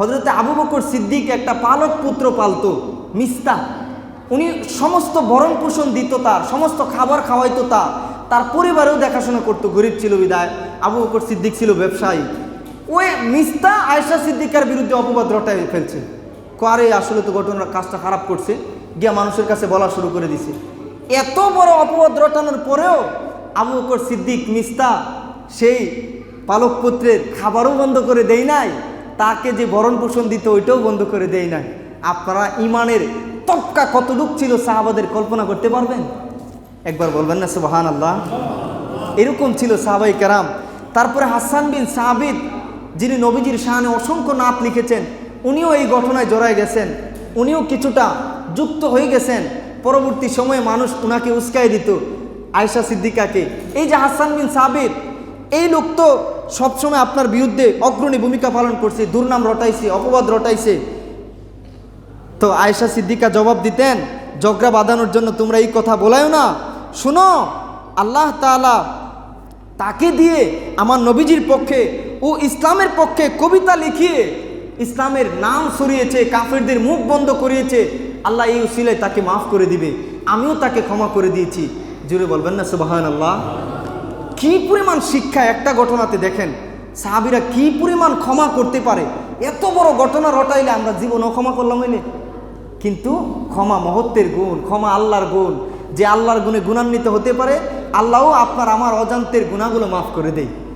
হযরতে আবু বকর সিদ্দিক একটা পালক পুত্র পালতো, মিস্তা। উনি সমস্ত ভরণ পোষণ দিত, তার সমস্ত খাবার খাওয়াইতো, তার পরিবারেও দেখাশোনা করতো। গরিব ছিল বিদায়, আবু বকর সিদ্দিক ছিল ব্যবসায়ী। ওই মিস্তা আয়েশা সিদ্দিকার বিরুদ্ধে অপবাদ রটাই ফেলছে। আরে আসলে তো ঘটনার কাজটা খারাপ করছে, গিয়া মানুষের কাছে বলা শুরু করে দিছে। এত বড় অপবাদ রটানোর পরেও আবু বকর সিদ্দিক মিস্তা সেই পালক পুত্রের খাবারও বন্ধ করে দেয় নাই, তাকে যে ভরণ পোষণ দিত ওইটাও বন্ধ করে দেয় নাই। আপনারা ইমানের তক্কা কতটুক ছিল সাহাবাদের কল্পনা করতে পারবেন? একবার বলবেন না সুবহানাল্লাহ? এরকম ছিল সাহাবায়ে কেরাম। তারপরে হাসান বিন সাবিত, যিনি নবীজির শানে অসংখ্য নাত লিখেছেন, উনিও এই ঘটনায় জড়ায় গেছেন, উনিও কিছুটা যুক্ত হয়ে গেছেন। পরবর্তী সময়ে মানুষ উনাকে উস্কাই দিত, আয়েশা সিদ্দিকাকে। এই যে হাসান বিন সাবিত, এই লোক তো সবসময় আপনার বিরুদ্ধে অগ্রণী ভূমিকা পালন করছে, দুর্নাম রটাইছে, অপবাদ রটাইছে। তো আয়েশা সিদ্দিকা জবাব দিতেন, ঝগড়া বাঁধানোর জন্য তোমরা এই কথা বলায়ও না। শুনো, আল্লাহ তাআলা তাকে দিয়ে আমার নবীজির পক্ষে ও ইসলামের পক্ষে কবিতা লিখিয়ে ইসলামের নাম ছড়িয়েছে, কাফেরদের মুখ বন্ধ করিয়েছে। আল্লাহ এই উসিলায় তাকে মাফ করে দিবে, আমিও তাকে ক্ষমা করে দিয়েছি। জুড়ে বলবেন না সুবহানাল্লাহ? কি পরিমাণ শিক্ষা একটা ঘটনাতে! দেখেন সাহাবীরা কি পরিমাণ ক্ষমা করতে পারে। এত বড় ঘটনা রটাইলে আমরা জীবনও ক্ষমা করলাম হইলে। কিন্তু ক্ষমা মহত্বের গুণ, ক্ষমা আল্লাহর গুণ। যে আল্লাহর গুণে গুণান্বিত হতে পারে, আল্লাহও আপনার আমার অজান্তের গুণাগুলো মাফ করে দেয়।